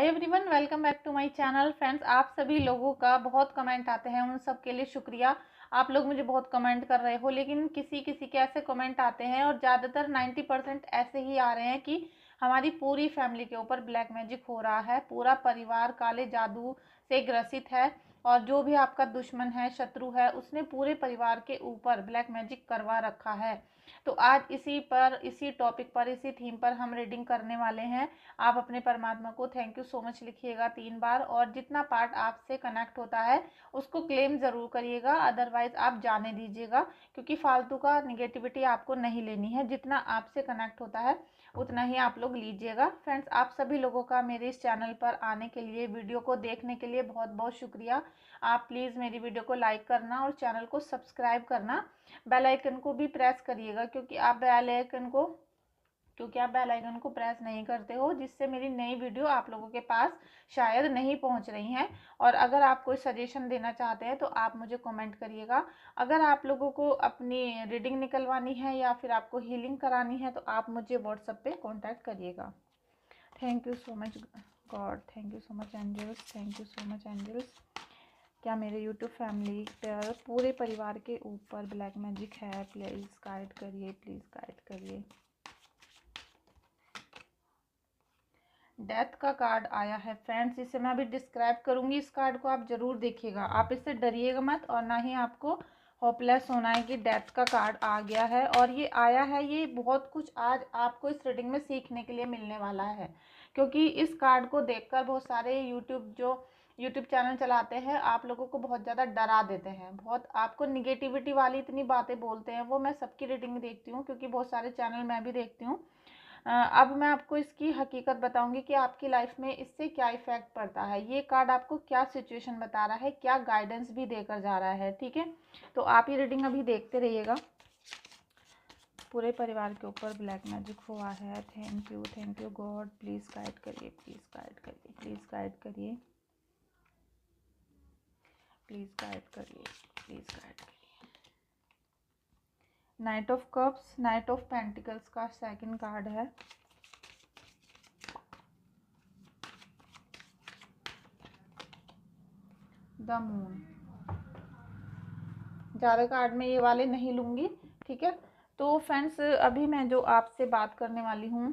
Everyone, welcome back to my channel. Friends, आप सभी लोगों का बहुत कमेंट आते हैं, उन सब के लिए शुक्रिया। आप लोग मुझे बहुत कमेंट कर रहे हो, लेकिन किसी किसी के ऐसे कमेंट आते हैं और ज़्यादातर 90% ऐसे ही आ रहे हैं कि हमारी पूरी फैमिली के ऊपर ब्लैक मैजिक हो रहा है, पूरा परिवार काले जादू से ग्रसित है और जो भी आपका दुश्मन है, शत्रु है, उसने पूरे परिवार के ऊपर ब्लैक मैजिक करवा रखा है। तो आज इसी टॉपिक पर, इसी थीम पर हम रीडिंग करने वाले हैं। आप अपने परमात्मा को थैंक यू सो मच लिखिएगा 3 बार, और जितना पार्ट आपसे कनेक्ट होता है उसको क्लेम ज़रूर करिएगा, अदरवाइज आप जाने दीजिएगा, क्योंकि फालतू का निगेटिविटी आपको नहीं लेनी है। जितना आपसे कनेक्ट होता है उतना ही आप लोग लीजिएगा। फ्रेंड्स, आप सभी लोगों का मेरे इस चैनल पर आने के लिए, वीडियो को देखने के लिए बहुत बहुत शुक्रिया। आप प्लीज़ मेरी वीडियो को लाइक करना और चैनल को सब्सक्राइब करना। बेल आइकन को भी प्रेस करिएगा, क्योंकि आप बेल आइकन को प्रेस नहीं करते हो, जिससे मेरी नई वीडियो आप लोगों के पास शायद नहीं पहुंच रही हैं। और अगर आप कोई सजेशन देना चाहते हैं तो आप मुझे कमेंट करिएगा। अगर आप लोगों को अपनी रीडिंग निकलवानी है या फिर आपको हीलिंग करानी है तो आप मुझे व्हाट्सएप पे कांटेक्ट करिएगा। Thank you so much God, thank you so much angels, thank you so much angels. क्या मेरे यूट्यूब फैमिली पर, पूरे परिवार के ऊपर ब्लैक मैजिक है? प्लीज़ गाइड करिए, प्लीज़ गाइड करिए। डेथ का कार्ड आया है फ्रेंड्स, इसे मैं अभी डिस्क्राइब करूंगी। इस कार्ड को आप जरूर देखिएगा, आप इससे डरिएगा मत और ना ही आपको होपलेस होना है कि डेथ का कार्ड आ गया है और ये आया है। ये बहुत कुछ आज आपको इस रीडिंग में सीखने के लिए मिलने वाला है, क्योंकि इस कार्ड को देखकर बहुत सारे यूट्यूब चैनल चलाते हैं, आप लोगों को बहुत ज़्यादा डरा देते हैं, बहुत आपको निगेटिविटी वाली इतनी बातें बोलते हैं। वो मैं सबकी रीडिंग देखती हूँ, क्योंकि बहुत सारे चैनल मैं भी देखती हूँ। अब मैं आपको इसकी हकीकत बताऊंगी कि आपकी लाइफ में इससे क्या इफेक्ट पड़ता है, ये कार्ड आपको क्या सिचुएशन बता रहा है, क्या गाइडेंस भी देकर जा रहा है। ठीक है, तो आप ये रीडिंग अभी देखते रहिएगा। पूरे परिवार के ऊपर ब्लैक मैजिक हुआ है। Thank you God, please guide करिए, प्लीज़ गाइड करिए, प्लीज़ गाइड करिए, प्लीज़ गाइड करिए, प्लीज़ गाइड करिए। Night of cups, night of pentacles का सेकंड कार्ड है। The moon. ज़्यादा कार्ड में ये वाले नहीं लूँगी, ठीक है। तो फ्रेंड्स, अभी मैं जो आपसे बात करने वाली हूँ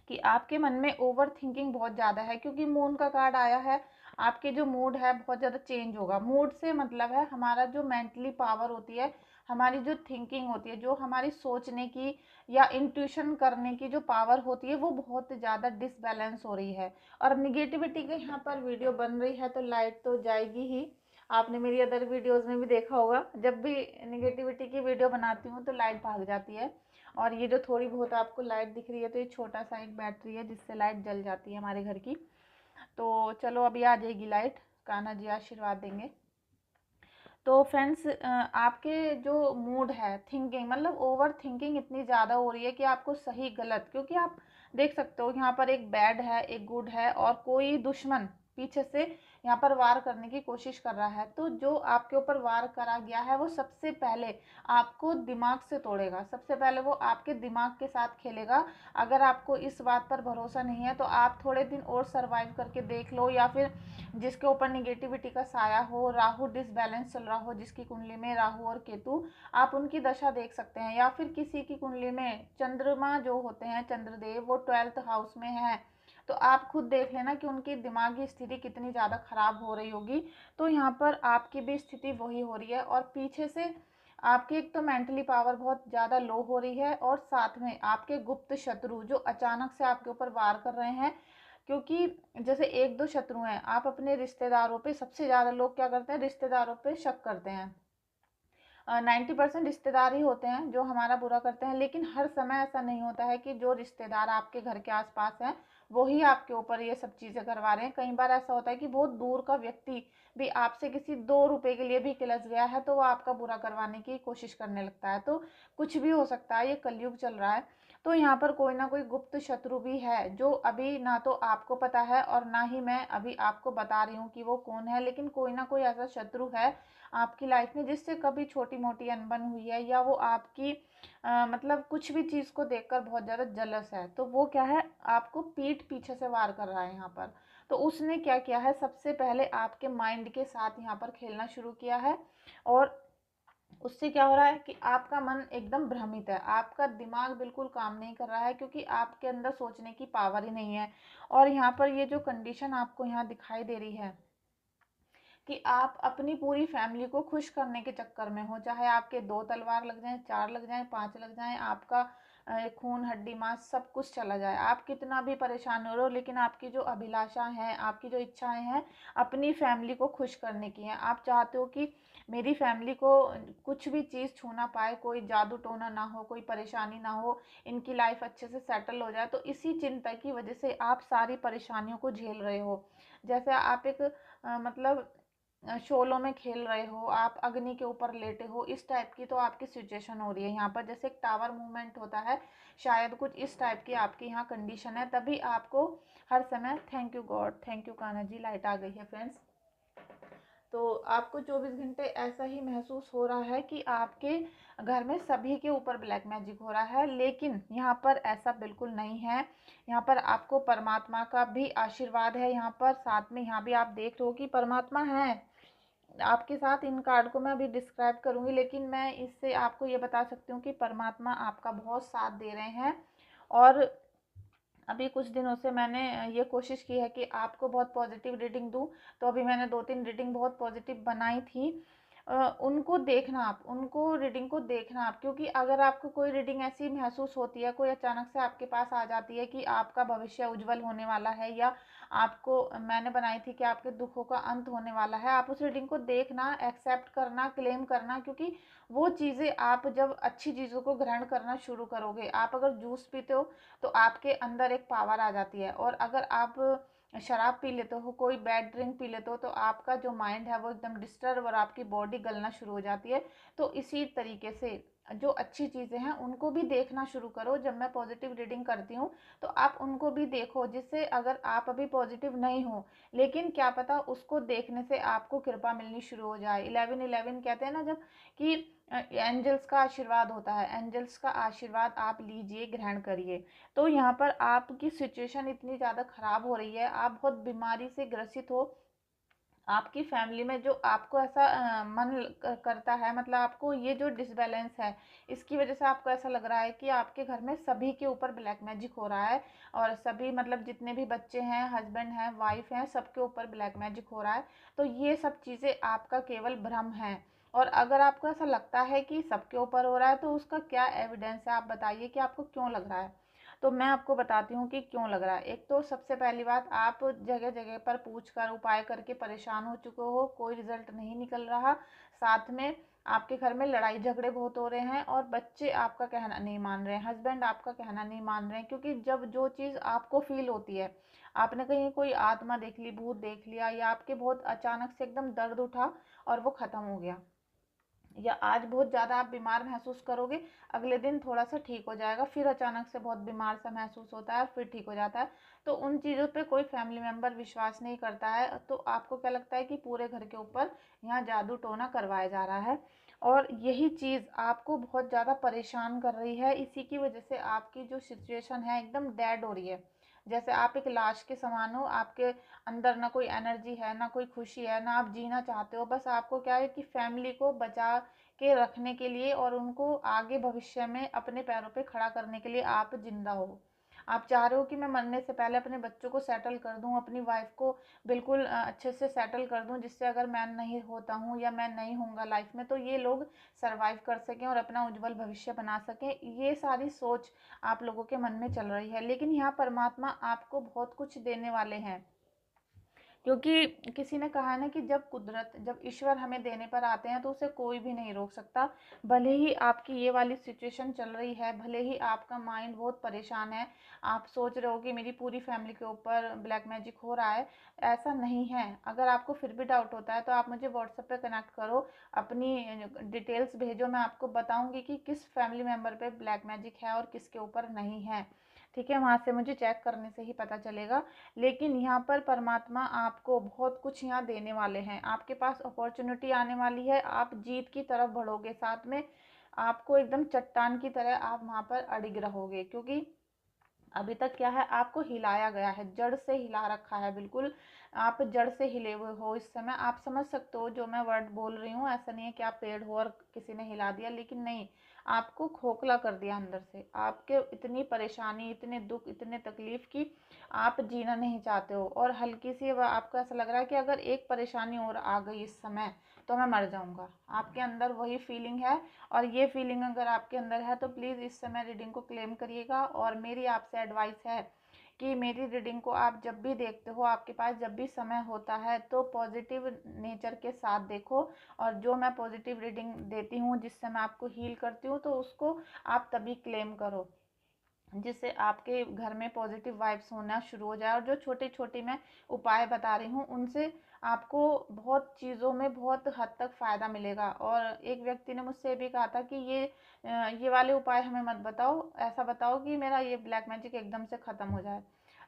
कि आपके मन में ओवर थिंकिंग बहुत ज़्यादा है, क्योंकि मून का कार्ड आया है। आपके जो मूड है बहुत ज़्यादा चेंज होगा। मूड से मतलब है हमारा जो मेंटली पावर होती है, हमारी जो थिंकिंग होती है, जो हमारी सोचने की या इंट्यूशन करने की जो पावर होती है, वो बहुत ज़्यादा डिसबैलेंस हो रही है। और निगेटिविटी के यहाँ पर वीडियो बन रही है तो लाइट तो जाएगी ही। आपने मेरी अदर वीडियोज़ में भी देखा होगा, जब भी निगेटिविटी की वीडियो बनाती हूँ तो लाइट भाग जाती है। और ये जो थोड़ी बहुत आपको लाइट दिख रही है, तो ये छोटा सा एक बैटरी है जिससे लाइट जल जाती है हमारे घर की। तो चलो अभी आ जाएगी लाइट, कान्हा जी आशीर्वाद देंगे। तो फ्रेंड्स, आपके जो मूड है, थिंकिंग मतलब ओवर थिंकिंग इतनी ज़्यादा हो रही है कि आपको सही गलत, क्योंकि आप देख सकते हो यहाँ पर एक बैड है, एक गुड है, और कोई दुश्मन पीछे से यहाँ पर वार करने की कोशिश कर रहा है। तो जो आपके ऊपर वार करा गया है वो सबसे पहले आपको दिमाग से तोड़ेगा, सबसे पहले वो आपके दिमाग के साथ खेलेगा। अगर आपको इस बात पर भरोसा नहीं है तो आप थोड़े दिन और सर्वाइव करके देख लो, या फिर जिसके ऊपर निगेटिविटी का साया हो, राहु डिसबैलेंस चल रहा हो, जिसकी कुंडली में राहु और केतु, आप उनकी दशा देख सकते हैं। या फिर किसी की कुंडली में चंद्रमा जो होते हैं, चंद्रदेव, वो 12th हाउस में है, तो आप खुद देख लेना कि उनकी दिमागी स्थिति कितनी ज़्यादा खराब हो रही होगी। तो यहाँ पर आपकी भी स्थिति वही हो रही है, और पीछे से आपकी एक तो मेंटली पावर बहुत ज़्यादा लो हो रही है, और साथ में आपके गुप्त शत्रु जो अचानक से आपके ऊपर वार कर रहे हैं। क्योंकि जैसे एक दो शत्रु हैं, आप अपने रिश्तेदारों पे, सबसे ज़्यादा लोग क्या करते हैं, रिश्तेदारों पे शक करते हैं। 90% रिश्तेदार ही होते हैं जो हमारा बुरा करते हैं, लेकिन हर समय ऐसा नहीं होता है कि जो रिश्तेदार आपके घर के आसपास हैं वो ही आपके ऊपर ये सब चीज़ें करवा रहे हैं। कई बार ऐसा होता है कि बहुत दूर का व्यक्ति भी आपसे किसी 2 रुपए के लिए भी किलस गया है तो वो आपका बुरा करवाने की कोशिश करने लगता है। तो कुछ भी हो सकता है, ये कलयुग चल रहा है। तो यहाँ पर कोई ना कोई गुप्त शत्रु भी है, जो अभी ना तो आपको पता है और ना ही मैं अभी आपको बता रही हूँ कि वो कौन है, लेकिन कोई ना कोई ऐसा शत्रु है आपकी लाइफ में जिससे कभी छोटी मोटी अनबन हुई है, या वो आपकी मतलब कुछ भी चीज़ को देखकर बहुत ज़्यादा जलस है। तो वो क्या है, आपको पीठ पीछे से वार कर रहा है यहाँ पर। तो उसने क्या किया है, सबसे पहले आपके माइंड के साथ यहाँ पर खेलना शुरू किया है, और उससे क्या हो रहा है कि आपका मन एकदम भ्रमित है, आपका दिमाग बिल्कुल काम नहीं कर रहा है, क्योंकि आपके अंदर सोचने की पावर ही नहीं है। और यहाँ पर ये जो कंडीशन आपको यहाँ दिखाई दे रही है कि आप अपनी पूरी फैमिली को खुश करने के चक्कर में हो, चाहे आपके 2 तलवार लग जाएं, 4 लग जाएं, 5 लग जाएं, आपका खून हड्डी मांस सब कुछ चला जाए, आप कितना भी परेशान हो रहे हो, लेकिन आपकी जो अभिलाषा है, आपकी जो इच्छाएं हैं अपनी फैमिली को खुश करने की हैं। आप चाहते हो कि मेरी फैमिली को कुछ भी चीज़ छू ना पाए, कोई जादू टोना ना हो, कोई परेशानी ना हो, इनकी लाइफ अच्छे से सेटल हो जाए। तो इसी चिंता की वजह से आप सारी परेशानियों को झेल रहे हो। जैसे आप एक मतलब शोलों में खेल रहे हो, आप अग्नि के ऊपर लेटे हो, इस टाइप की तो आपकी सिचुएशन हो रही है यहाँ पर। जैसे एक टावर मूवमेंट होता है, शायद कुछ इस टाइप की आपकी यहाँ कंडीशन है, तभी आपको हर समय, thank you God, thank you Kanha ji, light आ गई है फ्रेंड्स। तो आपको 24 घंटे ऐसा ही महसूस हो रहा है कि आपके घर में सभी के ऊपर ब्लैक मैजिक हो रहा है, लेकिन यहाँ पर ऐसा बिल्कुल नहीं है। यहाँ पर आपको परमात्मा का भी आशीर्वाद है, यहाँ पर साथ में यहाँ भी आप देख रहे हो कि परमात्मा है आपके साथ। इन कार्ड को मैं अभी डिस्क्राइब करूंगी, लेकिन मैं इससे आपको ये बता सकती हूँ कि परमात्मा आपका बहुत साथ दे रहे हैं। और अभी कुछ दिनों से मैंने ये कोशिश की है कि आपको बहुत पॉजिटिव रीडिंग दूँ, तो अभी मैंने 2-3 रीडिंग बहुत पॉजिटिव बनाई थी। उनको देखना आप, उनको रीडिंग को देखना आप, क्योंकि अगर आपको कोई रीडिंग ऐसी महसूस होती है, कोई अचानक से आपके पास आ जाती है कि आपका भविष्य उज्जवल होने वाला है, या आपको, मैंने बनाई थी कि आपके दुखों का अंत होने वाला है, आप उस रीडिंग को देखना, एक्सेप्ट करना, क्लेम करना, क्योंकि वो चीज़ें आप जब अच्छी चीज़ों को ग्रहण करना शुरू करोगे, आप अगर जूस पीते हो तो आपके अंदर एक पावर आ जाती है, और अगर आप शराब पी लेते हो, कोई बैड ड्रिंक पी लेते हो, तो आपका जो माइंड है वो एकदम डिस्टर्ब और आपकी बॉडी गलना शुरू हो जाती है। तो इसी तरीके से जो अच्छी चीज़ें हैं उनको भी देखना शुरू करो। जब मैं पॉजिटिव रीडिंग करती हूँ तो आप उनको भी देखो, जिससे अगर आप अभी पॉजिटिव नहीं हो, लेकिन क्या पता उसको देखने से आपको कृपा मिलनी शुरू हो जाए। 11-11 कहते हैं ना जब, कि एंजल्स का आशीर्वाद होता है, एंजल्स का आशीर्वाद आप लीजिए, ग्रहण करिए। तो यहाँ पर आपकी सिचुएशन इतनी ज़्यादा ख़राब हो रही है, आप बहुत बीमारी से ग्रसित हो, आपकी फैमिली में जो आपको ऐसा मन करता है, मतलब आपको ये जो डिसबैलेंस है, इसकी वजह से आपको ऐसा लग रहा है कि आपके घर में सभी के ऊपर ब्लैक मैजिक हो रहा है, और सभी मतलब जितने भी बच्चे हैं, हस्बैंड हैं, वाइफ हैं, सबके ऊपर ब्लैक मैजिक हो रहा है। तो ये सब चीज़ें आपका केवल भ्रम है। और अगर आपको ऐसा लगता है कि सबके ऊपर हो रहा है, तो उसका क्या एविडेंस है, आप बताइए कि आपको क्यों लग रहा है। तो मैं आपको बताती हूँ कि क्यों लग रहा है। एक तो सबसे पहली बात, आप जगह जगह पर पूछ कर, उपाय करके परेशान हो चुके हो, कोई रिजल्ट नहीं निकल रहा। साथ में आपके घर में लड़ाई झगड़े बहुत हो रहे हैं, और बच्चे आपका कहना नहीं मान रहे हैं, हस्बैंड आपका कहना नहीं मान रहे हैं, क्योंकि जब जो चीज़ आपको फील होती है, आपने कहीं कोई आत्मा देख ली, भूत देख लिया, या आपके बहुत अचानक से एकदम दर्द उठा और वो ख़त्म हो गया, या आज बहुत ज़्यादा आप बीमार महसूस करोगे, अगले दिन थोड़ा सा ठीक हो जाएगा, फिर अचानक से बहुत बीमार सा महसूस होता है, फिर ठीक हो जाता है। तो उन चीज़ों पे कोई फैमिली मेम्बर विश्वास नहीं करता है, तो आपको क्या लगता है कि पूरे घर के ऊपर यहाँ जादू टोना करवाया जा रहा है। और यही चीज़ आपको बहुत ज़्यादा परेशान कर रही है, इसी की वजह से आपकी जो सिचुएशन है एकदम डेड हो रही है, जैसे आप एक लाश के समान हो, आपके अंदर ना कोई एनर्जी है, ना कोई खुशी है, ना आप जीना चाहते हो। बस आपको क्या है कि फैमिली को बचा के रखने के लिए और उनको आगे भविष्य में अपने पैरों पे खड़ा करने के लिए आप जिंदा हो। आप चाह रहे हो कि मैं मरने से पहले अपने बच्चों को सेटल कर दूं, अपनी वाइफ को बिल्कुल अच्छे से सेटल कर दूं, जिससे अगर मैं नहीं होता हूं या मैं नहीं होऊंगा लाइफ में, तो ये लोग सरवाइव कर सकें और अपना उज्जवल भविष्य बना सकें। ये सारी सोच आप लोगों के मन में चल रही है, लेकिन यहाँ परमात्मा आपको बहुत कुछ देने वाले हैं। क्योंकि किसी ने कहा है ना कि जब ईश्वर हमें देने पर आते हैं तो उसे कोई भी नहीं रोक सकता। भले ही आपकी ये वाली सिचुएशन चल रही है, भले ही आपका माइंड बहुत परेशान है, आप सोच रहे हो कि मेरी पूरी फैमिली के ऊपर ब्लैक मैजिक हो रहा है, ऐसा नहीं है। अगर आपको फिर भी डाउट होता है तो आप मुझे व्हाट्सएप पे कनेक्ट करो, अपनी डिटेल्स भेजो, मैं आपको बताऊंगी कि किस फैमिली मेम्बर पे ब्लैक मैजिक है और किसके ऊपर नहीं है। ठीक है, वहाँ से मुझे चेक करने से ही पता चलेगा। लेकिन यहाँ पर परमात्मा आपको बहुत कुछ यहाँ देने वाले हैं, आपके पास अपॉर्चुनिटी आने वाली है, आप जीत की तरफ बढ़ोगे, साथ में आपको एकदम चट्टान की तरह आप वहाँ पर अड़िग रहोगे। क्योंकि अभी तक क्या है, आपको हिलाया गया है, जड़ से हिला रखा है, बिल्कुल आप जड़ से हिले हुए हो इस समय। आप समझ सकते हो जो मैं वर्ड बोल रही हूँ, ऐसा नहीं है कि आप पेड़ हो और किसी ने हिला दिया, लेकिन नहीं, आपको खोखला कर दिया अंदर से। आपके इतनी परेशानी, इतने दुख, इतने तकलीफ की आप जीना नहीं चाहते हो, और हल्की सी आपको ऐसा लग रहा है कि अगर एक परेशानी और आ गई इस समय तो मैं मर जाऊंगा। आपके अंदर वही फीलिंग है, और ये फीलिंग अगर आपके अंदर है तो प्लीज़ इस समय रीडिंग को क्लेम करिएगा। और मेरी आपसे एडवाइस है कि मेरी रीडिंग को आप जब भी देखते हो, आपके पास जब भी समय होता है, तो पॉजिटिव नेचर के साथ देखो। और जो मैं पॉजिटिव रीडिंग देती हूँ, जिससे मैं आपको हील करती हूँ, तो उसको आप तभी क्लेम करो जिससे आपके घर में पॉजिटिव वाइब्स होना शुरू हो जाए। और जो छोटी छोटी मैं उपाय बता रही हूँ, उनसे आपको बहुत चीज़ों में बहुत हद तक फ़ायदा मिलेगा। और एक व्यक्ति ने मुझसे ये भी कहा था कि ये वाले उपाय हमें मत बताओ, ऐसा बताओ कि मेरा ये ब्लैक मैजिक एकदम से ख़त्म हो जाए।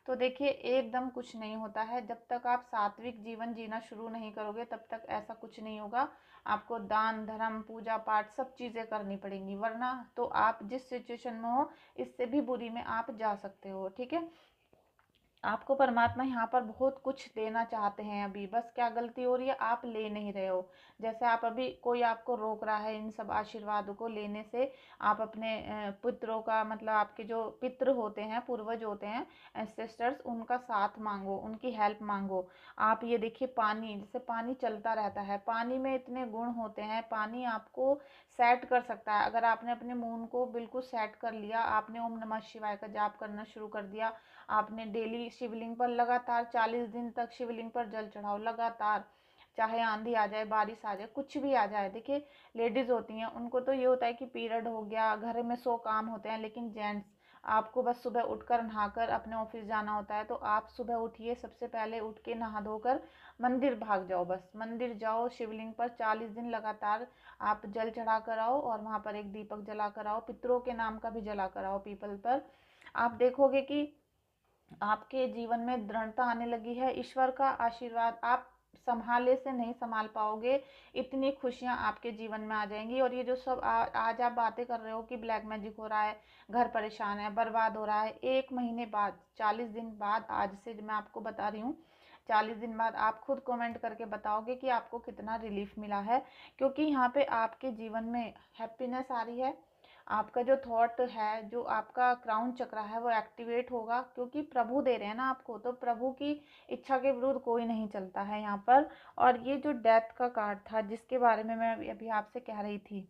तो देखिए, एकदम कुछ नहीं होता है, जब तक आप सात्विक जीवन जीना शुरू नहीं करोगे तब तक ऐसा कुछ नहीं होगा। आपको दान धर्म पूजा पाठ सब चीज़ें करनी पड़ेंगी, वरना तो आप जिस सिचुएशन में हो इससे भी बुरी में आप जा सकते हो। ठीक है, आपको परमात्मा यहाँ पर बहुत कुछ देना चाहते हैं, अभी बस क्या गलती हो रही है, आप ले नहीं रहे हो। जैसे आप अभी, कोई आपको रोक रहा है इन सब आशीर्वादों को लेने से। आप अपने पितरों का, मतलब आपके जो पितृ होते हैं, पूर्वज होते हैं, एंसेस्टर्स, उनका साथ मांगो, उनकी हेल्प मांगो। आप ये देखिए, पानी, जैसे पानी चलता रहता है, पानी में इतने गुण होते हैं, पानी आपको सेट कर सकता है। अगर आपने अपने मूड को बिल्कुल सेट कर लिया, आपने ओम नमः शिवाय का जाप करना शुरू कर दिया, आपने डेली शिवलिंग पर लगातार 40 दिन तक शिवलिंग पर जल चढ़ाओ लगातार, चाहे आंधी आ जाए, बारिश आ जाए, कुछ भी आ जाए। देखिए, लेडीज होती हैं, उनको तो ये होता है कि पीरियड हो गया, घर में 100 काम होते हैं, लेकिन जेंट्स, आपको बस सुबह उठकर नहाकर अपने ऑफिस जाना होता है, तो आप सुबह उठिए, सबसे पहले उठ के नहा धोकर मंदिर भाग जाओ, बस मंदिर जाओ, शिवलिंग पर 40 दिन लगातार आप जल चढ़ा कर आओ, और वहाँ पर एक दीपक जला कर आओ, पितरों के नाम का भी जला कर आओ पीपल पर। आप देखोगे कि आपके जीवन में दृढ़ता आने लगी है, ईश्वर का आशीर्वाद आप संभाले से नहीं संभाल पाओगे, इतनी खुशियां आपके जीवन में आ जाएंगी। और ये जो सब आज आप बातें कर रहे हो कि ब्लैक मैजिक हो रहा है, घर परेशान है, बर्बाद हो रहा है, 1 महीने बाद, 40 दिन बाद, आज से मैं आपको बता रही हूँ, 40 दिन बाद आप खुद कमेंट करके बताओगे कि आपको कितना रिलीफ मिला है। क्योंकि यहाँ पे आपके जीवन में हैप्पीनेस आ रही है, आपका जो थॉट है, जो आपका क्राउन चक्र है, वो एक्टिवेट होगा, क्योंकि प्रभु दे रहे हैं ना आपको, तो प्रभु की इच्छा के विरुद्ध कोई नहीं चलता है यहाँ पर। और ये जो डेथ का कार्ड था, जिसके बारे में मैं अभी आपसे कह रही थी,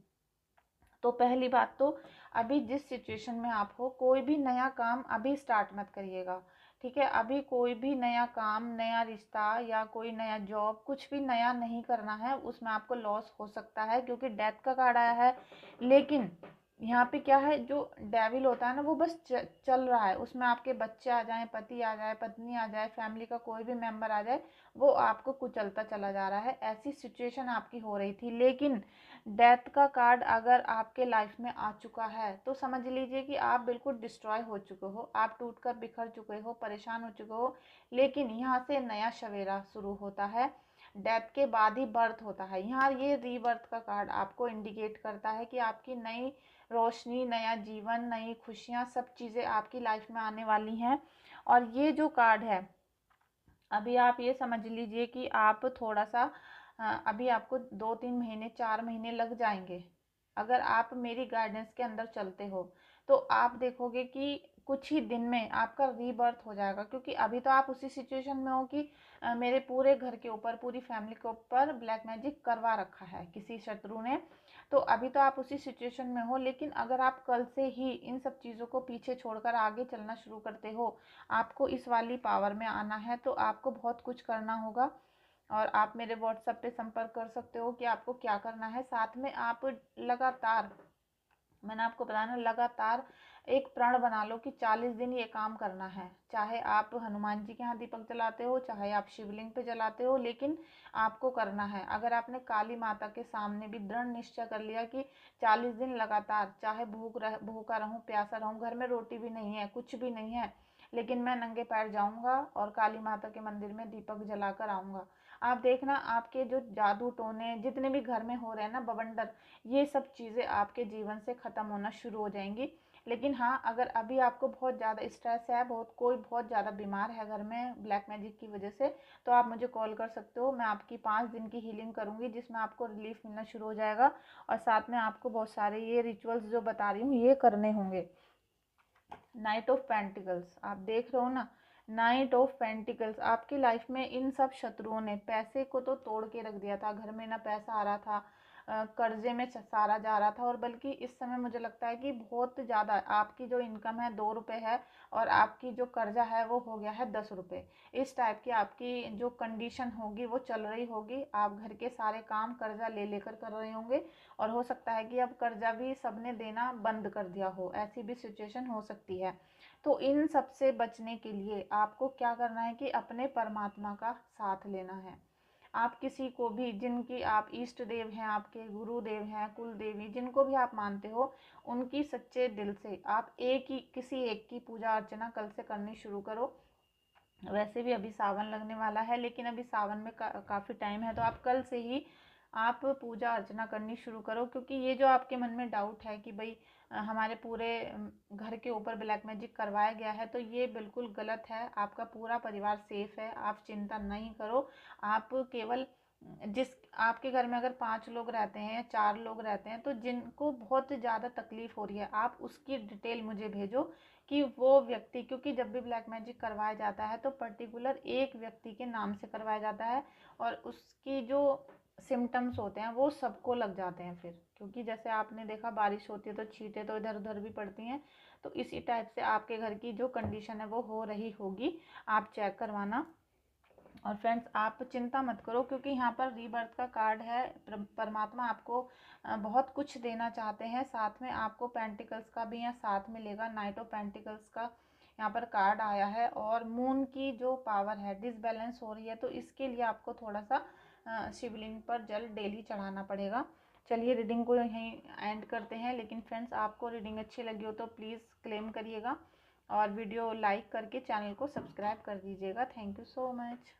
तो पहली बात तो, अभी जिस सिचुएशन में आप हो, कोई भी नया काम अभी स्टार्ट मत करिएगा। ठीक है, अभी कोई भी नया काम, नया रिश्ता या कोई नया जॉब, कुछ भी नया नहीं करना है, उसमें आपको लॉस हो सकता है, क्योंकि डेथ का कार्ड आया है। लेकिन यहाँ पे क्या है, जो डेविल होता है ना, वो बस चल रहा है, उसमें आपके बच्चे आ जाएं, पति आ जाए, पत्नी आ जाए, फैमिली का कोई भी मेंबर आ जाए, वो आपको कुचलता चला जा रहा है, ऐसी सिचुएशन आपकी हो रही थी। लेकिन डेथ का कार्ड अगर आपके लाइफ में आ चुका है, तो समझ लीजिए कि आप बिल्कुल डिस्ट्रॉय हो चुके हो, आप टूट कर बिखर चुके हो, परेशान हो चुके हो। लेकिन यहाँ से नया सवेरा शुरू होता है, डेथ के बाद ही बर्थ होता है। यहाँ ये रीबर्थ का कार्ड आपको इंडिकेट करता है कि आपकी नई रोशनी, नया जीवन, नई खुशियाँ, सब चीज़ें आपकी लाइफ में आने वाली हैं। और ये जो कार्ड है, अभी आप ये समझ लीजिए कि आप थोड़ा सा, अभी आपको 2-3 महीने, 4 महीने लग जाएंगे, अगर आप मेरी गाइडेंस के अंदर चलते हो, तो आप देखोगे कि कुछ ही दिन में आपका रीबर्थ हो जाएगा। क्योंकि अभी तो आप उसी सिचुएशन में हो कि मेरे पूरे घर के ऊपर, पूरी फैमिली के ऊपर ब्लैक मैजिक करवा रखा है किसी शत्रु ने, तो अभी तो आप उसी सिचुएशन में हो, लेकिन अगर आप कल से ही इन सब चीज़ों को पीछे छोड़कर आगे चलना शुरू करते हो, आपको इस वाली पावर में आना है, तो आपको बहुत कुछ करना होगा। और आप मेरे व्हाट्सएप पे संपर्क कर सकते हो कि आपको क्या करना है। साथ में आप लगातार, मैंने आपको बताया ना, लगातार एक प्रण बना लो कि 40 दिन ये काम करना है। चाहे आप हनुमान जी के यहाँ दीपक जलाते हो, चाहे आप शिवलिंग पे जलाते हो, लेकिन आपको करना है। अगर आपने काली माता के सामने भी दृढ़ निश्चय कर लिया कि 40 दिन लगातार, चाहे भूखा रहूं, प्यासा रहूं, घर में रोटी भी नहीं है, कुछ भी नहीं है, लेकिन मैं नंगे पैर जाऊंगा और काली माता के मंदिर में दीपक जलाकर आऊंगा, आप देखना आपके जो जादू टोने जितने भी घर में हो रहे हैं ना, बवंडर, ये सब चीज़ें आपके जीवन से ख़त्म होना शुरू हो जाएंगी। लेकिन हाँ, अगर अभी आपको बहुत ज़्यादा स्ट्रेस है, कोई बहुत ज़्यादा बीमार है घर में ब्लैक मैजिक की वजह से, तो आप मुझे कॉल कर सकते हो। मैं आपकी 5 दिन की हीलिंग करूँगी, जिसमें आपको रिलीफ मिलना शुरू हो जाएगा। और साथ में आपको बहुत सारे ये रिचुअल्स जो बता रही हूँ ये करने होंगे। नाइट ऑफ पेंटिकल्स आप देख रहे हो ना, नाइट ऑफ पेंटिकल्स, आपकी लाइफ में इन सब शत्रुओं ने पैसे को तो तोड़ के रख दिया था। घर में ना पैसा आ रहा था, कर्जे में सारा जा रहा था। और बल्कि इस समय मुझे लगता है कि बहुत ज़्यादा आपकी जो इनकम है 2 रुपये है, और आपकी जो कर्जा है वो हो गया है 10 रुपये। इस टाइप की आपकी जो कंडीशन होगी वो चल रही होगी। आप घर के सारे काम कर्जा ले लेकर कर रहे होंगे, और हो सकता है कि अब कर्जा भी सबने देना बंद कर दिया हो, ऐसी भी सिचुएशन हो सकती है। तो इन सब से बचने के लिए आपको क्या करना है कि अपने परमात्मा का साथ लेना है। आप किसी को भी, जिनकी आप इष्ट देव हैं, आपके गुरुदेव हैं, कुल देवी, जिनको भी आप मानते हो, उनकी सच्चे दिल से आप किसी एक की पूजा अर्चना कल से करनी शुरू करो। वैसे भी अभी सावन लगने वाला है, लेकिन अभी सावन में काफ़ी टाइम है, तो आप कल से ही आप पूजा अर्चना करनी शुरू करो। क्योंकि ये जो आपके मन में डाउट है कि भाई हमारे पूरे घर के ऊपर ब्लैक मैजिक करवाया गया है, तो ये बिल्कुल गलत है। आपका पूरा परिवार सेफ है, आप चिंता नहीं करो। आप केवल जिस आपके घर में अगर 5 लोग रहते हैं या 4 लोग रहते हैं, तो जिनको बहुत ज़्यादा तकलीफ हो रही है, आप उसकी डिटेल मुझे भेजो कि वो व्यक्ति, क्योंकि जब भी ब्लैक मैजिक करवाया जाता है तो पर्टिकुलर एक व्यक्ति के नाम से करवाया जाता है, और उसकी जो सिम्टम्स होते हैं वो सबको लग जाते हैं फिर। क्योंकि जैसे आपने देखा बारिश होती है तो छींटें तो इधर उधर भी पड़ती हैं, तो इसी टाइप से आपके घर की जो कंडीशन है वो हो रही होगी, आप चेक करवाना। और फ्रेंड्स, आप चिंता मत करो, क्योंकि यहाँ पर रीबर्थ का कार्ड है। परमात्मा आपको बहुत कुछ देना चाहते हैं। साथ में आपको पेंटिकल्स का भी यहाँ साथ मिलेगा, नाइट ऑफ पेंटिकल्स का यहाँ पर कार्ड आया है। और मून की जो पावर है डिसबैलेंस हो रही है, तो इसके लिए आपको थोड़ा सा शिवलिंग पर जल डेली चढ़ाना पड़ेगा। चलिए रीडिंग को यहीं एंड करते हैं। लेकिन फ्रेंड्स, आपको रीडिंग अच्छी लगी हो तो प्लीज़ क्लेम करिएगा, और वीडियो लाइक करके चैनल को सब्सक्राइब कर दीजिएगा। Thank you so much.